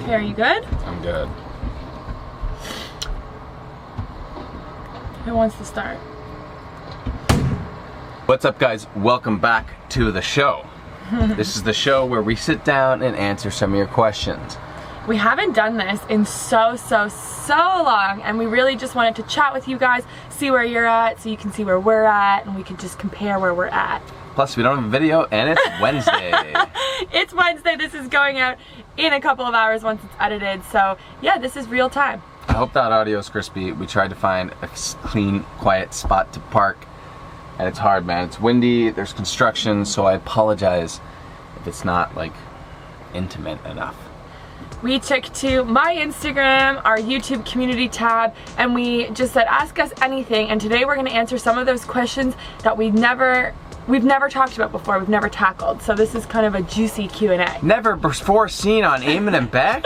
Okay, are you good? I'm good. Who wants to start? What's up, guys? Welcome back to the show. This is the show where we sit down and answer some of your questions. We haven't done this in so long, and we really just wanted to chat with you guys, see where you're at, so you can see where we're at, and we can just compare where we're at. Plus, we don't have a video, and it's Wednesday. It's Wednesday. This is going out in a couple of hours once it's edited, so yeah, this is real time. I hope that audio is crispy. We tried to find a clean, quiet spot to park, and it's hard, man. It's windy, there's construction, so I apologize if it's not, like, intimate enough. We took to my Instagram, our YouTube community tab, and we just said, ask us anything, and today we're going to answer some of those questions that we've never talked about before, we've never tackled. So this is kind of a juicy Q&A. Never before seen on Eamon and Beck?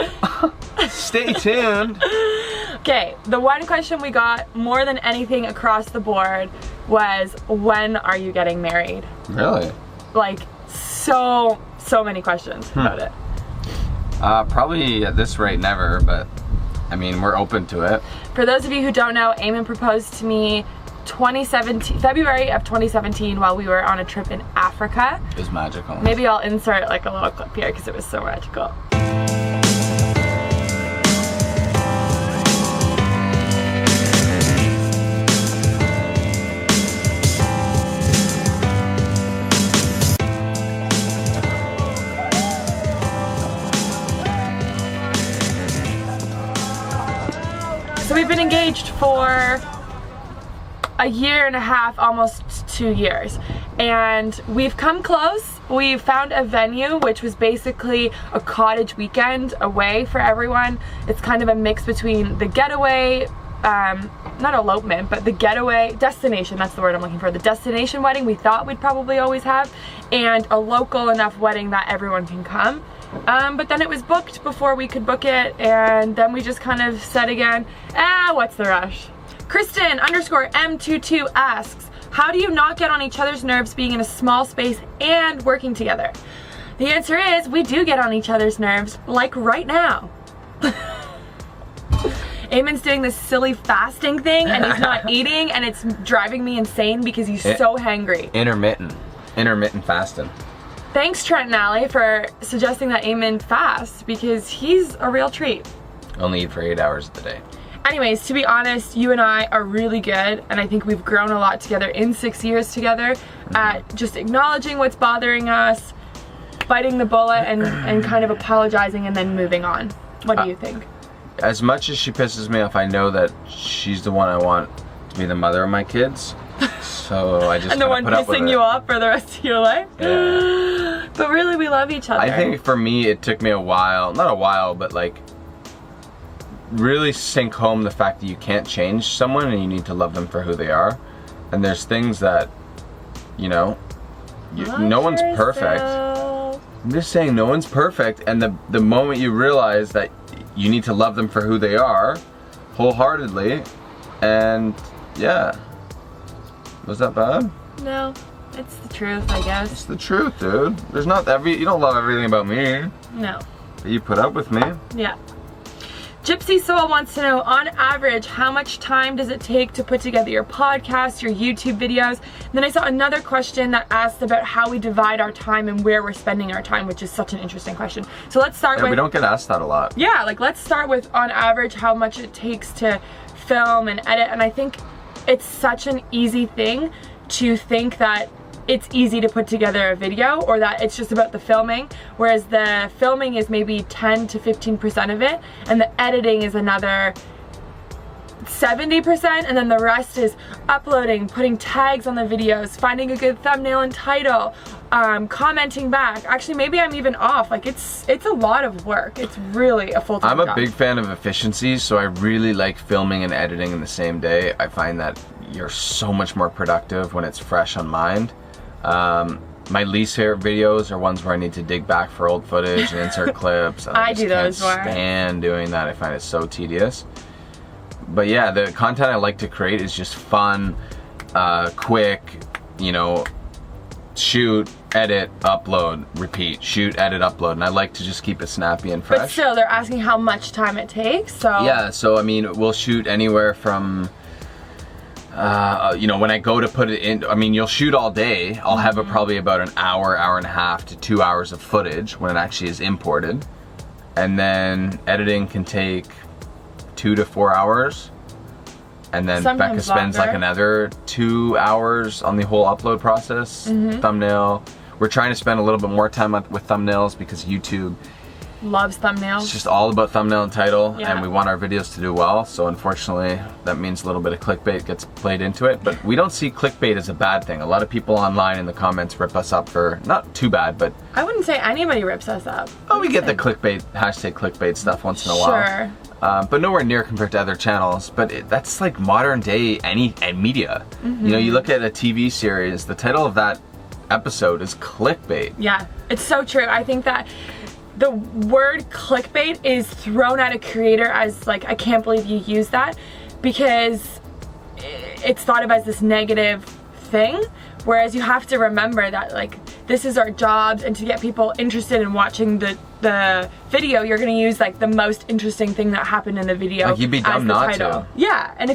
Stay tuned. Okay, the one question we got more than anything across the board was, when are you getting married? Really? Like, so many questions about it. Probably at this rate never, but I mean, we're open to it. For those of you who don't know, Eamon proposed to me February of 2017 while we were on a trip in Africa. It was magical. Maybe I'll insert like a little clip here because it was so magical. So we've been engaged for a year and a half, almost 2 years, and we've come close. We've found a venue which was basically a cottage weekend away for everyone. It's kind of a mix between the getaway, not elopement, but the getaway destination, that's the word I'm looking for, the destination wedding we thought we'd probably always have, and a local enough wedding that everyone can come. But then it was booked before we could book it, and then we just kind of said again, what's the rush? Kristen _M22 asks, how do you not get on each other's nerves being in a small space and working together? The answer is, we do get on each other's nerves, like right now. Eamon's doing this silly fasting thing and he's not eating, and it's driving me insane because he's so hangry. Intermittent fasting. Thanks, Trent and Allie, for suggesting that Eamon fast, because he's a real treat. Only eat for 8 hours of the day. Anyways, to be honest, you and I are really good, and I think we've grown a lot together in 6 years together at just acknowledging what's bothering us, biting the bullet, and kind of apologizing and then moving on. What do you think? As much as she pisses me off, I know that she's the one I want to be the mother of my kids. So I just and the one pissing you off for the rest of your life? Yeah. But really, we love each other. I think for me, it took me a while, not a while, but like really sink home the fact that you can't change someone and you need to love them for who they are. And there's things that, you know, no one's perfect. I'm just saying no one's perfect, and the moment you realize that you need to love them for who they are, wholeheartedly, and yeah. Was that bad? No, it's the truth, I guess. It's the truth, dude. There's not you don't love everything about me. No. That you put up with me. Yeah. Gypsy Soul wants to know, on average, how much time does it take to put together your podcast, your YouTube videos? And then I saw another question that asked about how we divide our time and where we're spending our time, which is such an interesting question. So let's start with... We don't get asked that a lot. Yeah, like let's start with, on average, how much it takes to film and edit. And I think it's such an easy thing to think that it's easy to put together a video, or that it's just about the filming, whereas the filming is maybe 10 to 15% of it, and the editing is another 70%, and then the rest is uploading, putting tags on the videos, finding a good thumbnail and title, commenting back. Actually, maybe I'm even off. Like, it's a lot of work. It's really a full-time job. I'm a big fan of efficiency, so I really like filming and editing in the same day. I find that you're so much more productive when it's fresh on mind. My least favorite videos are ones where I need to dig back for old footage and insert clips. And I do those more. I can't stand doing that. I find it so tedious. But yeah, the content I like to create is just fun, quick, you know, shoot, edit, upload, repeat, shoot, edit, upload, and I like to just keep it snappy and fresh. But still, they're asking how much time it takes, so. Yeah, so I mean, we'll shoot anywhere from, you know, when I go to put it in, I mean, you'll shoot all day. I'll have it probably about an hour, hour and a half to 2 hours of footage when it actually is imported. And then editing can take 2 to 4 hours. And then Sometimes Becca spends longer. like another 2 hours on the whole upload process, thumbnail. We're trying to spend a little bit more time with thumbnails because YouTube, Loves thumbnails. it's just all about thumbnail and title, Yeah. and we want our videos to do well. So unfortunately, that means a little bit of clickbait gets played into it. But we don't see clickbait as a bad thing. A lot of people online in the comments rip us up for, not too bad, but I wouldn't say anybody rips us up. we get the clickbait, hashtag clickbait stuff once in a while. Sure. But nowhere near compared to other channels. But that's like modern day media. You know, you look at a TV series, the title of that episode is clickbait. Yeah, it's so true. I think that the word clickbait is thrown at a creator as like, I can't believe you use that, because it's thought of as this negative thing. Whereas you have to remember that like this is our jobs, and to get people interested in watching the video, you're gonna use like the most interesting thing that happened in the video. Like, you'd be dumb as the not title. to. Yeah, and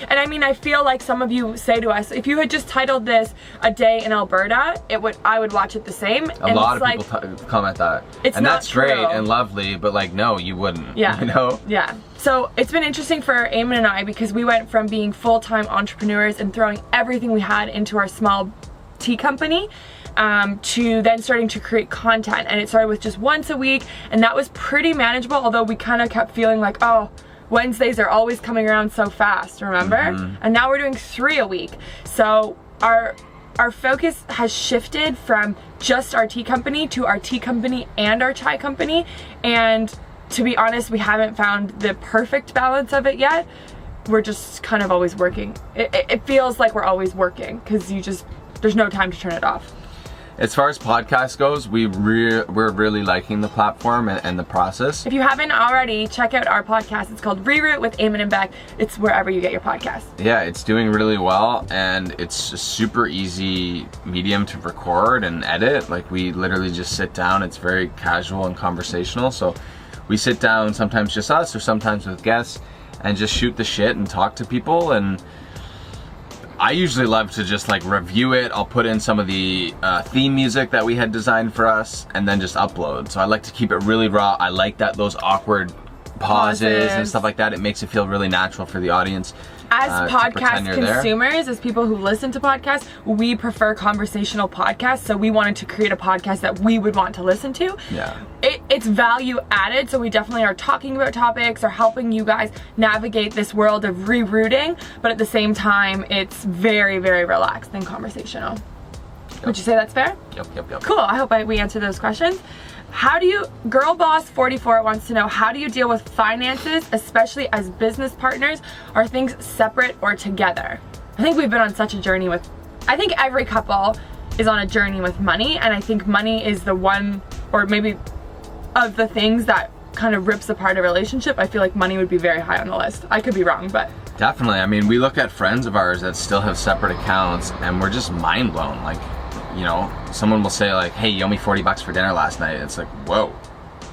I mean, I feel like some of you say to us, if you had just titled this "A Day in Alberta," I would watch it the same. A lot of people comment that. It's and not that's great true. and lovely, but like, no, you wouldn't. Yeah. You know? Yeah. So it's been interesting for Eamon and I, because we went from being full-time entrepreneurs and throwing everything we had into our small tea company, to then starting to create content. And it started with just once a week, and that was pretty manageable, although we kind of kept feeling like, oh, Wednesdays are always coming around so fast, remember? And now we're doing 3 a week. So our focus has shifted from just our tea company to our tea company and our chai company. And to be honest, we haven't found the perfect balance of it yet. We're just kind of always working. It feels like we're always working, because there's no time to turn it off. As far as podcast goes, we're really liking the platform and the process. If you haven't already, check out our podcast. It's called Reroute with Eamon and Beck. It's wherever you get your podcasts. Yeah, it's doing really well, and it's a super easy medium to record and edit. Like, we literally just sit down. It's very casual and conversational. So we sit down, sometimes just us or sometimes with guests, and just shoot the shit and talk to people. And I usually love to just like review it. I'll put in some of the theme music that we had designed for us, and then just upload. So I like to keep it really raw. I like those awkward pauses and stuff like that. It makes it feel really natural for the audience. As to podcast pretend you're there. consumers, as people who listen to podcasts, we prefer conversational podcasts. So we wanted to create a podcast that we would want to listen to. Yeah. It's value added, so we definitely are talking about topics or helping you guys navigate this world of rerouting, but at the same time, it's very, very relaxed and conversational. Yep. Would you say that's fair? Yep. Cool, I hope we answered those questions. Girl Boss 44 wants to know, how do you deal with finances, especially as business partners? Are things separate or together? I think we've been on such a journey I think every couple is on a journey with money, and I think money is the one, or maybe of the things that kind of rips apart a relationship. I feel like money would be very high on the list. I could be wrong, but. Definitely. I mean, we look at friends of ours that still have separate accounts, and we're just mind blown. Like, you know, someone will say like, hey, you owe me $40 for dinner last night. It's like, whoa.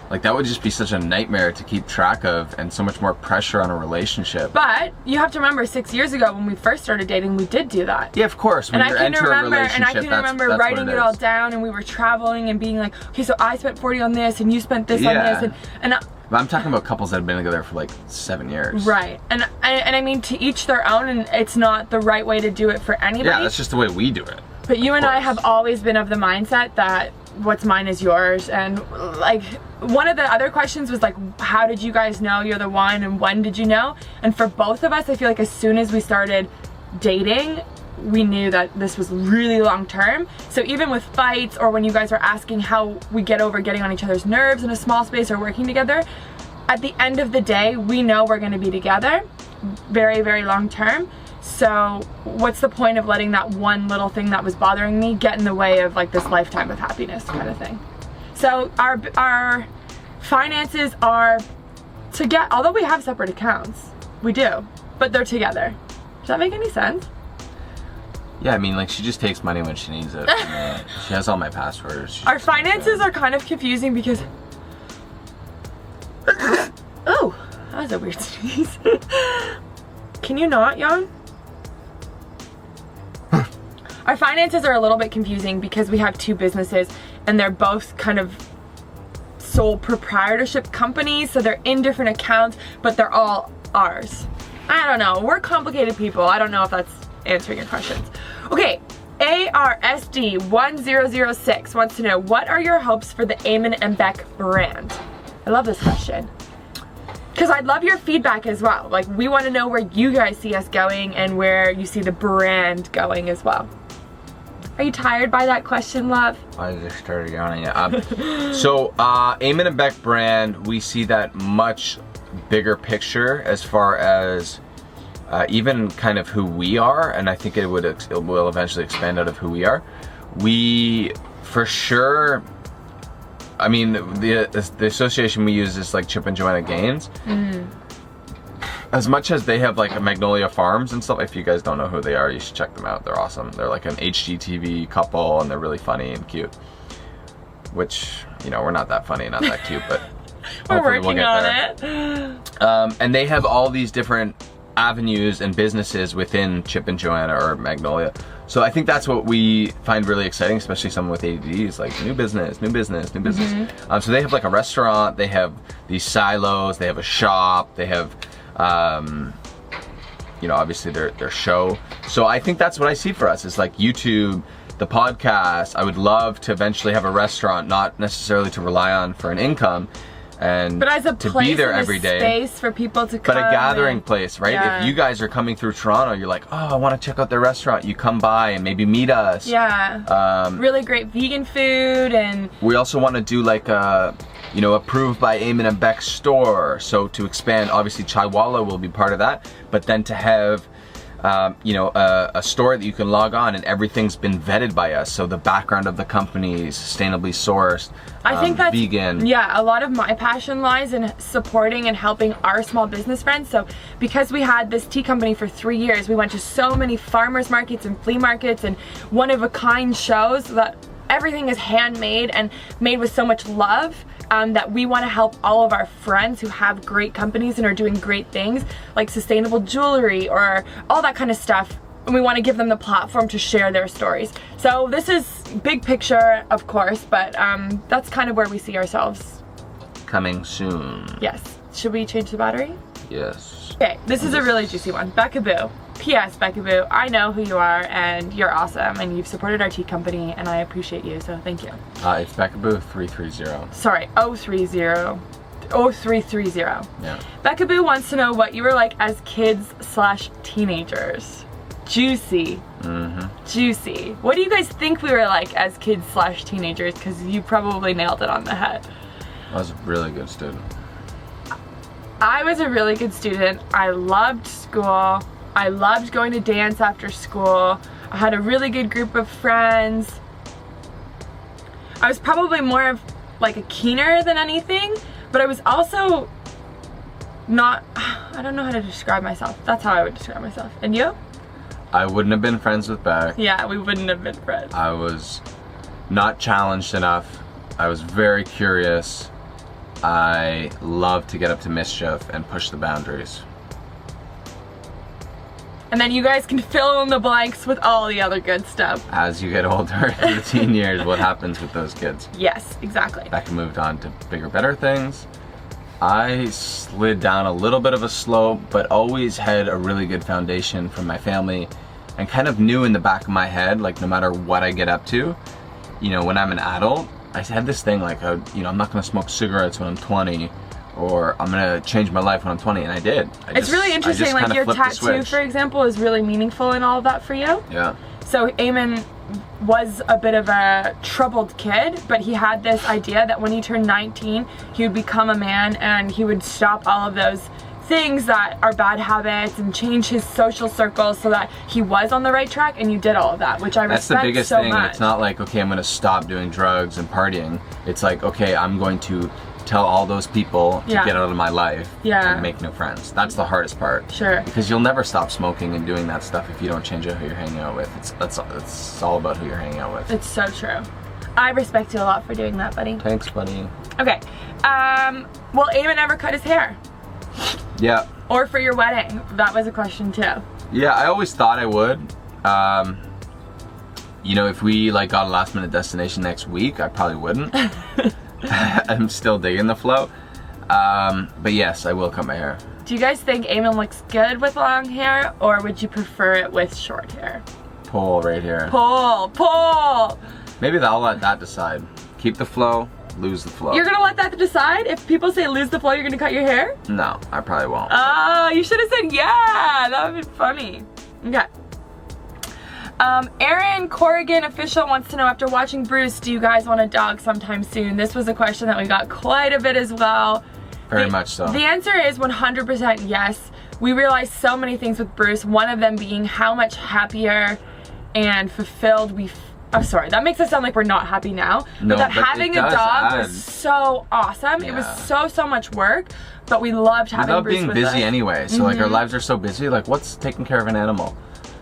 Like, that would just be such a nightmare to keep track of, and so much more pressure on a relationship. But you have to remember, 6 years ago when we first started dating, we did do that. Yeah, of course. When And you're I can enter a remember, relationship, that's writing what it all is. down, and we were traveling and being like, okay, so I spent 40 on this, and you spent this on this, and I'm talking about couples that have been together for like 7 years. right. And I mean, to each their own, and it's not the right way to do it for anybody. Yeah, that's just the way we do it. But you and I have always been of the mindset that what's mine is yours. And like, one of the other questions was like, how did you guys know you're the one, and when did you know? And for both of us, I feel like as soon as we started dating, we knew that this was really long term. So even with fights, or when you guys were asking how we get over getting on each other's nerves in a small space or working together, at the end of the day, we know we're going to be together very, very long term. So what's the point of letting that one little thing that was bothering me get in the way of like this lifetime of happiness kind of thing? So our finances are together, although we have separate accounts, we do, but they're together. Does that make any sense? Yeah, I mean, like, she just takes money when she needs it. She has all my passwords. Our finances are kind of confusing because... Oh, that was a weird sneeze. Can you not yawn? Our finances are a little bit confusing because we have two businesses and they're both kind of sole proprietorship companies, so they're in different accounts, but they're all ours. I don't know, we're complicated people. I don't know if that's answering your questions. Okay, ARSD1006 wants to know, what are your hopes for the Eamon and Beck brand? I love this question. Because I'd love your feedback as well. Like, we want to know where you guys see us going and where you see the brand going as well. Are you tired by that question, love? I just started yawning. So, Eamon and Beck brand, we see that much bigger picture as far as even kind of who we are, and I think it will eventually expand out of who we are. We, for sure, I mean, the association we use is like Chip and Joanna Gaines. As much as they have like a Magnolia Farms and stuff, if you guys don't know who they are, you should check them out. They're awesome. They're like an HGTV couple and they're really funny and cute. Which, you know, we're not that funny, not that cute, but we're working on it. And they have all these different avenues and businesses within Chip and Joanna or Magnolia. So I think that's what we find really exciting, especially someone with ADD, is like new business, new business, new business. So they have like a restaurant, they have these silos, they have a shop, they have you know, obviously their show. So I think that's what I see for us, is like YouTube, the podcast. I would love to eventually have a restaurant, not necessarily to rely on for an income, and but as a to place be there and every a day. Space for people to come. But a gathering place, right? Yeah. If you guys are coming through Toronto, you're like, oh, I want to check out their restaurant. You come by and maybe meet us. Yeah. Really great vegan food, and we also want to do like a, you know, approved by Eamon and Beck store. So to expand, obviously Chaiwala will be part of that, but then to have, you know, a store that you can log on and everything's been vetted by us. So the background of the company is sustainably sourced, I think that's vegan. Yeah, a lot of my passion lies in supporting and helping our small business friends. So because we had this tea company for 3 years, we went to so many farmers markets and flea markets and one-of-a-kind shows that everything is handmade and made with so much love. That we want to help all of our friends who have great companies and are doing great things, like sustainable jewelry or all that kind of stuff. And we want to give them the platform to share their stories. So this is big picture, of course, but that's kind of where we see ourselves. Coming soon. Yes. Should we change the battery? Yes. Okay, this is a really juicy one. Beckaboo. P.S. Beckaboo, I know who you are and you're awesome and you've supported our tea company and I appreciate you, so thank you. It's Beckaboo 330. Sorry, 030. 0330. Yeah. Beckaboo wants to know what you were like as kids/teenagers. Juicy. Juicy. What do you guys think we were like as kids/teenagers? Because you probably nailed it on the head. I was a really good student. I was a really good student. I loved school. I loved going to dance after school. I had a really good group of friends. I was probably more of like a keener than anything, but I was also not, I don't know how to describe myself. That's how I would describe myself. And you? I wouldn't have been friends with Beck. Yeah, we wouldn't have been friends. I was not challenged enough. I was very curious. I love to get up to mischief and push the boundaries. And then you guys can fill in the blanks with all the other good stuff. As you get older, in the teen years, what happens with those kids? Yes, exactly. Beck moved on to bigger, better things. I slid down a little bit of a slope, but always had a really good foundation from my family and kind of knew in the back of my head, like no matter what I get up to, you know, when I'm an adult, I had this thing like, you know, I'm not gonna smoke cigarettes when I'm 20, or I'm gonna change my life when I'm 20, and I did. It's really interesting, like your tattoo, for example, is really meaningful in all of that for you. Yeah. So Eamon was a bit of a troubled kid, but he had this idea that when he turned 19, he would become a man and he would stop all of those things that are bad habits and change his social circles so that he was on the right track, and you did all of that, which I respect so much. That's the biggest thing. It's not like, okay, I'm gonna stop doing drugs and partying. It's like, okay, I'm going to tell all those people to Yeah. get out of my life Yeah. and make new friends. That's the hardest part. Sure. Because you'll never stop smoking and doing that stuff if you don't change out who you're hanging out with. It's all about who you're hanging out with. It's so true. I respect you a lot for doing that, buddy. Thanks, buddy. Okay. Will Eamon ever cut his hair? Yeah. Or for your wedding? That was a question too. Yeah, I always thought I would. You know, if we like got a last minute destination next week, I probably wouldn't. I'm still digging the flow. But yes, I will cut my hair. Do you guys think Eamon looks good with long hair, or would you prefer it with short hair? Pull right here. Pull! Maybe I'll let that decide. Keep the flow, lose the flow. You're gonna let that decide? If people say lose the flow, you're gonna cut your hair? No, I probably won't. Oh, you should have said yeah. That would be funny. Okay. Aaron Corrigan official wants to know, after watching Bruce, do you guys want a dog sometime soon? This was a question that we got quite a bit as well. Very much so. The answer is 100% yes. We realized so many things with Bruce, one of them being how much happier and fulfilled I'm sorry, that makes us sound like we're not happy now. No, but but having it a does dog add. was so awesome. It was Yeah. so much work, but we loved having Without Bruce being with busy us. anyway, so like our lives are so busy, like what's taking care of an animal?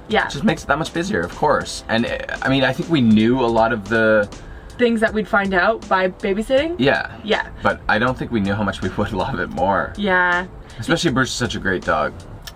Yeah, It just makes it that much busier, of course. And I mean, I think we knew a lot of the, things that we'd find out by babysitting. yeah. Yeah. But I don't think we knew how much we would love it more. Yeah. Especially Bruce is such a great dog.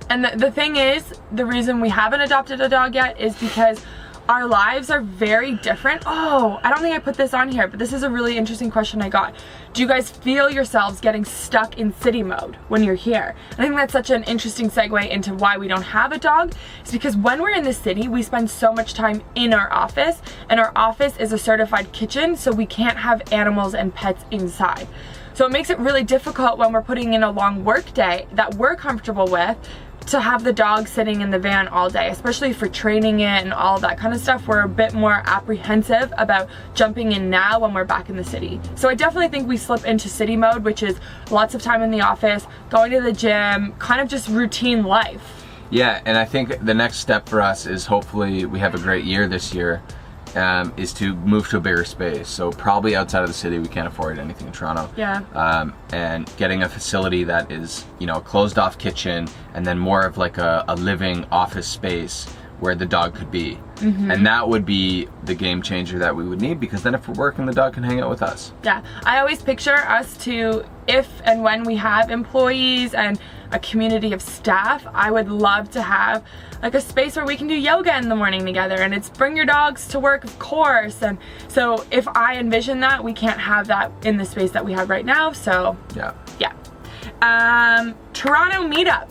And the thing is, the reason we haven't adopted a dog yet is because our lives are very different. Oh, I don't think I put this on here, but this is a really interesting question I got. Do you guys feel yourselves getting stuck in city mode when you're here? I think that's such an interesting segue into why we don't have a dog. It's because when we're in the city, we spend so much time in our office, and our office is a certified kitchen, so we can't have animals and pets inside. So it makes it really difficult when we're putting in a long work day that we're comfortable with to have the dog sitting in the van all day, especially for training it and all that kind of stuff. We're a bit more apprehensive about jumping in now when we're back in the city. So I definitely think we slip into city mode, which is lots of time in the office, going to the gym, kind of just routine life. Yeah, and I think the next step for us is hopefully we have a great year this year, is to move to a bigger space. So probably outside of the city, we can't afford anything in Toronto. Yeah. And getting a facility that is, you know, a closed off kitchen and then more of like a living office space where the dog could be. And that would be the game changer that we would need, because then if we're working, the dog can hang out with us. Yeah, I always picture us to, if and when we have employees and a community of staff, I would love to have like a space where we can do yoga in the morning together, and it's bring your dogs to work, of course. And so if I envision that, we can't have that in the space that we have right now, so Yeah. yeah. Toronto meetup.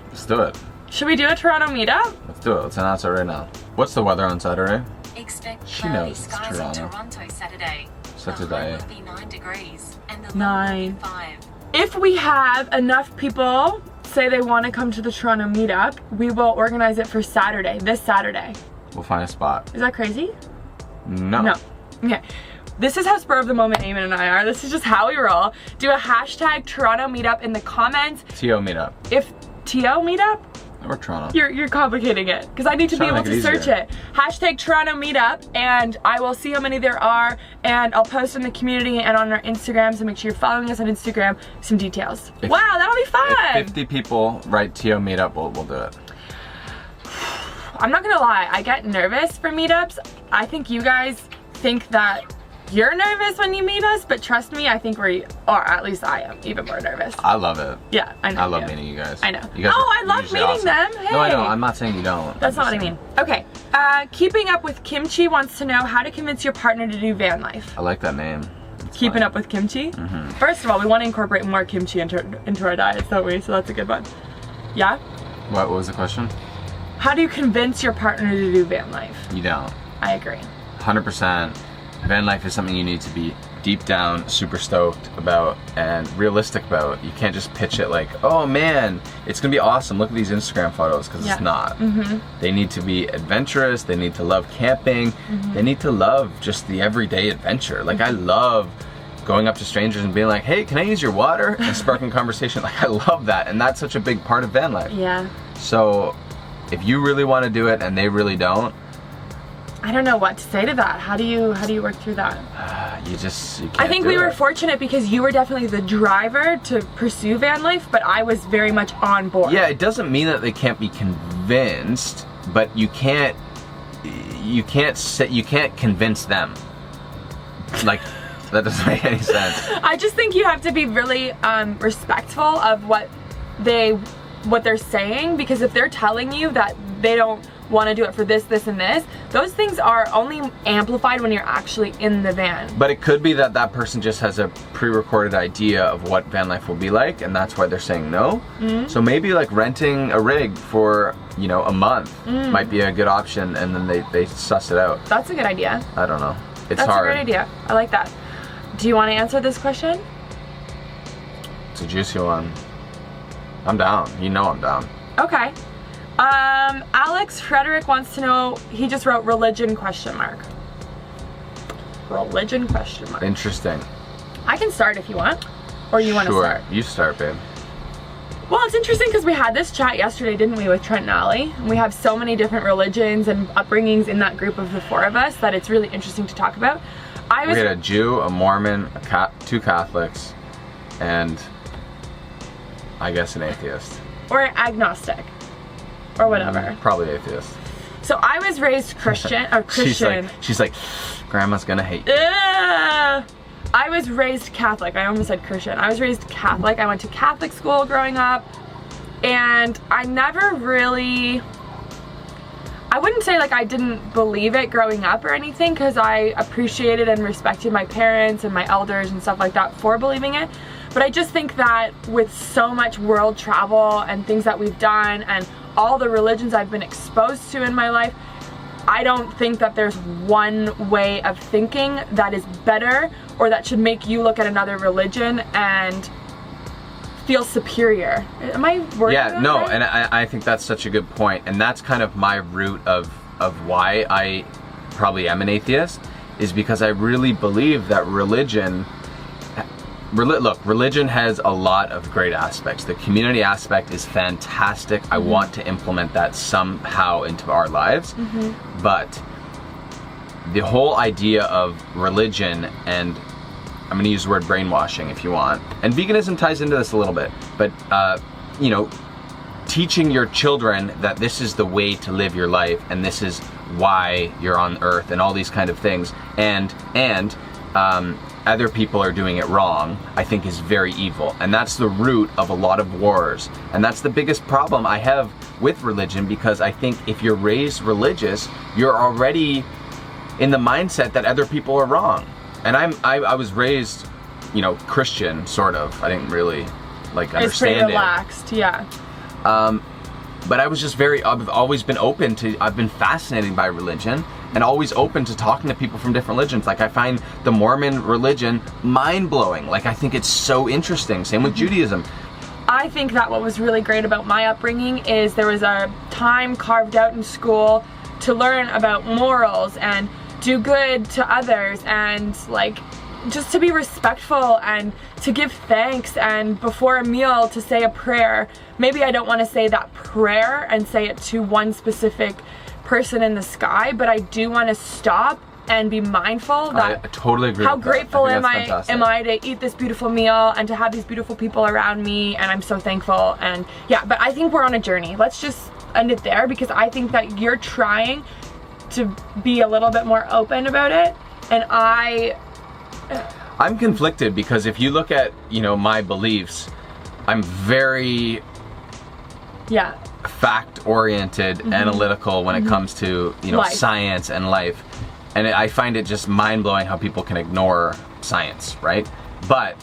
Let's do it. Should we do a Toronto meetup? Let's do it. Let's announce it right now. What's the weather on Saturday? Expect She cloudy knows it's skies in Toronto. Toronto Saturday. Saturday. The high will be 9 degrees and the low 9. will be 5. If we have enough people say they want to come to the Toronto meetup, we will organize it for Saturday, this Saturday. We'll find a spot. Is that crazy? No. No. Okay. This is how spur of the moment Eamon and I are. This is just how we roll. Do a hashtag Toronto meetup in the comments. TO meetup. If TO meetup? Or Toronto. You're complicating it, because I need to be Trying to able make to it search easier. it. Hashtag Toronto meetup, and I will see how many there are, and I'll post in the community and on our Instagram, so make sure you're following us on Instagram, some details. If- Wow, that'll be fun! If 50 people write TO meetup, we'll do it. I'm not gonna lie, I get nervous for meetups. I think you guys think that you're nervous when you meet us, but trust me, I think or at least I am even more nervous. I love it. Yeah, I know. I love you. meeting you guys. I know. You guys Oh, are I love usually meeting awesome. them. No, I know. Hey. I'm not saying you don't. That's I'm not what I just mean. saying. Okay, keeping up with kimchi wants to know how to convince your partner to do van life. I like that name. It's Keeping fun. up with kimchi? First of all, we want to incorporate more kimchi into our diets, don't we? So that's a good one. Yeah? What was the question? How do you convince your partner to do van life? You don't. I agree. 100%. Van life is something you need to be deep down super stoked about and realistic about. You can't just pitch it like, oh man, it's gonna be awesome, look at these Instagram photos, because Yeah. it's not. They need to be adventurous, they need to love camping, they need to love just the everyday adventure. Like I love going up to strangers and being like, hey, can I use your water? And sparking conversation. Like I love that, and that's such a big part of van life. Yeah. So if you really want to do it and they really don't, I don't know what to say to that. How do you work through that? You can't I think do we were it. fortunate because you were definitely the driver to pursue van life, but I was very much on board. Yeah, it doesn't mean that they can't be convinced, but you can't convince them. Like, that doesn't make any sense. I just think you have to be really respectful of what they're saying, because if they're telling you that they don't want to do it for this, this, and this, those things are only amplified when you're actually in the van. But it could be that that person just has a pre-recorded idea of what van life will be like, and that's why they're saying no. So maybe like renting a rig for, you know, a month might be a good option, and then they suss it out. That's a good idea. I don't know. It's That's hard. a great idea. I like that. Do you want to answer this question? It's a juicy one. I'm down. You know I'm down. Okay. Alex Frederick wants to know, he just wrote religion question mark. Religion question mark. Interesting. I can start if you want. Or you want to start? Sure, you start, babe. Well, it's interesting because we had this chat yesterday, didn't we, with Trent and Allie? And we have so many different religions and upbringings in that group of the four of us that it's really interesting to talk about. We had a Jew, a Mormon, two Catholics, and I guess an atheist. Or agnostic. Or whatever. Probably atheist. So I was raised Christian, or Christian. She's like, Grandma's gonna hate you. I was raised Catholic. I almost said Christian. I was raised Catholic. I went to Catholic school growing up, and I never really, I wouldn't say like I didn't believe it growing up or anything, because I appreciated and respected my parents and my elders and stuff like that for believing it. But I just think that with so much world travel and things that we've done and all the religions I've been exposed to in my life, I don't think that there's one way of thinking that is better or that should make you look at another religion and feel superior. Am I wording Yeah, that no, right? and I think that's such a good point, and that's kind of my root of why I probably am an atheist, is because I really believe that religion has a lot of great aspects. The community aspect is fantastic. I want to implement that somehow into our lives. But the whole idea of religion, and I'm gonna use the word brainwashing if you want, and veganism ties into this a little bit, but you know, teaching your children that this is the way to live your life and this is why you're on earth and all these kind of things, and other people are doing it wrong, I think is very evil. And that's the root of a lot of wars. And that's the biggest problem I have with religion, because I think if you're raised religious, you're already in the mindset that other people are wrong. And I was raised, you know, Christian, sort of. I didn't really like understand it. It's pretty relaxed, yeah. But I was just I've always been open to, I've been fascinated by religion and always open to talking to people from different religions. Like I find the Mormon religion mind-blowing. Like I think it's so interesting. Same with Judaism. I think that what was really great about my upbringing is there was a time carved out in school to learn about morals and do good to others and like just to be respectful and to give thanks, and before a meal to say a prayer. Maybe I don't want to say that prayer and say it to one specific person in the sky, but I do want to stop and be mindful that I totally agree how with that. grateful I think am that's fantastic. am I to eat this beautiful meal and to have these beautiful people around me, and I'm so thankful. And yeah, but I think we're on a journey. Let's just end it there, because I think that you're trying to be a little bit more open about it, and I'm conflicted, because if you look at, you know, my beliefs, I'm very fact-oriented, analytical when it comes to, you know, Life. science and life. And I find it just mind-blowing how people can ignore science, right? But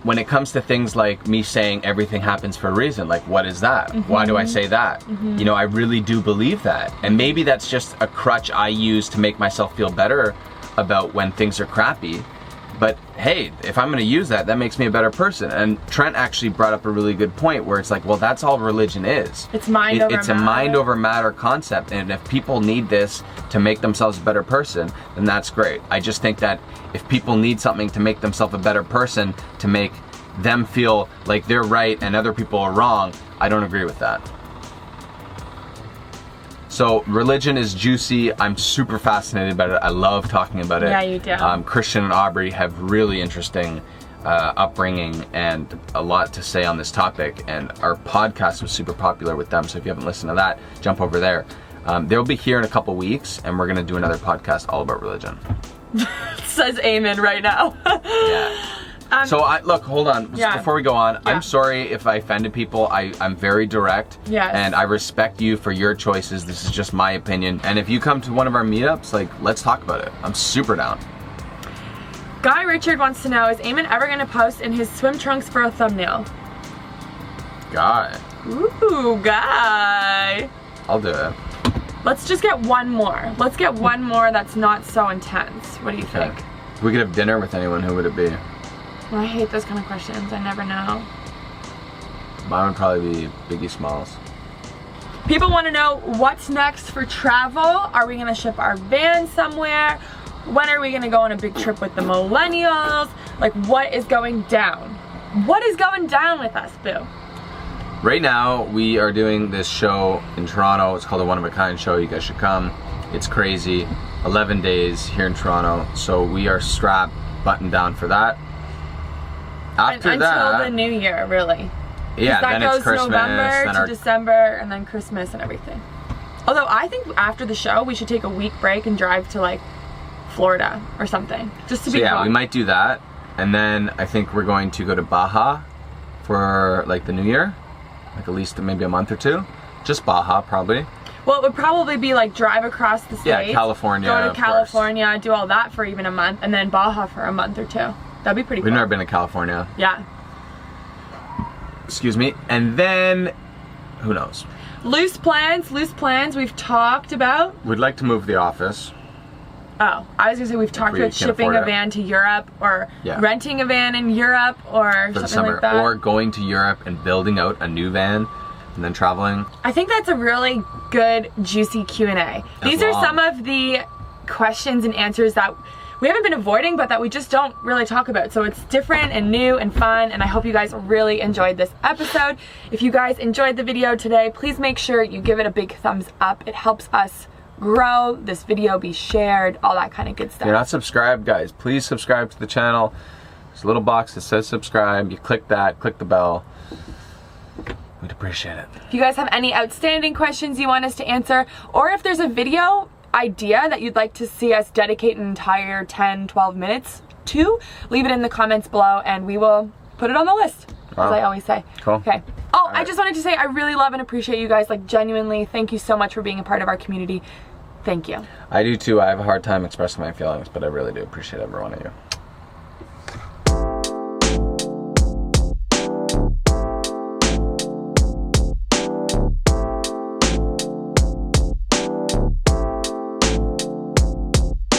when it comes to things like me saying everything happens for a reason, like what is that? Why do I say that? You know, I really do believe that. And maybe that's just a crutch I use to make myself feel better about when things are crappy. But hey, if I'm gonna use that, that makes me a better person. And Trent actually brought up a really good point where it's like, well, that's all religion is. It's mind over It's a matter. mind over matter concept. And if people need this to make themselves a better person, then that's great. I just think that if people need something to make themselves a better person, to make them feel like they're right and other people are wrong, I don't agree with that. So religion is juicy. I'm super fascinated about it. I love talking about it. Yeah, you do. Christian and Aubrey have really interesting upbringing and a lot to say on this topic, and our podcast was super popular with them, so if you haven't listened to that, jump over there. They'll be here in a couple weeks, and we're gonna do another podcast all about religion. Says Aemon right now. Yeah. So look, hold on, Yeah. before we go on, Yeah. I'm sorry if I offended people. I'm very direct. Yes. And I respect you for your choices. This is just my opinion. And if you come to one of our meetups, like, let's talk about it. I'm super down. Guy Richard wants to know, is Eamon ever gonna post in his swim trunks for a thumbnail? God, Ooh, Guy. I'll do it. Let's just get one more. Let's get one more that's not so intense. What do you think? If we could have dinner with anyone, who would it be? Well, I hate those kind of questions. I never know. Mine would probably be Biggie Smalls. People want to know what's next for travel. Are we gonna ship our van somewhere? When are we gonna go on a big trip with the millennials? Like, what is going down? What is going down with us, Boo? Right now, we are doing this show in Toronto. It's called a One of a Kind show. You guys should come. It's crazy. 11 days here in Toronto. So we are strapped, buttoned down for that. After Until that, the new year, really. yeah, That then goes it's Christmas. November Then to our December, and then Christmas and everything. Although I think after the show, we should take a week break and drive to like Florida or something, just to so be yeah, fun. we might do that. And then I think we're going to go to Baja for like the new year, like at least maybe a month or two. Just Baja, probably. Well, it would probably be like drive across the states. Yeah, California. Go of to course. California, do all that for even a month, and then Baja for a month or two. That'd be pretty cool. We've never been to California. Yeah. Excuse me. And then, who knows? Loose plans we've talked about. We'd like to move the office. Oh, I was gonna say we've talked we about can shipping afford a it. van to Europe, or Yeah. renting a van in Europe, or For the something summer, like that. or going to Europe and building out a new van and then traveling. I think that's a really good, juicy Q&A. These are long. some of the questions and answers that we haven't been avoiding, but that we just don't really talk about. So it's different and new and fun, and I hope you guys really enjoyed this episode. If you guys enjoyed the video today, please make sure you give it a big thumbs up. It helps us grow this video, be shared, all that kind of good stuff. If you're not subscribed, guys, please subscribe to the channel. There's a little box that says subscribe. You click that, click the bell. We'd appreciate it. If you guys have any outstanding questions you want us to answer, or if there's a video idea that you'd like to see us dedicate an entire 10-12 minutes to, leave it in the comments below and we will put it on the list, Wow. as I always say. Cool. Okay. Oh, I right. just wanted to say I really love and appreciate you guys, like genuinely. Thank you so much for being a part of our community. Thank you. I do too. I have a hard time expressing my feelings, but I really do appreciate every one of you.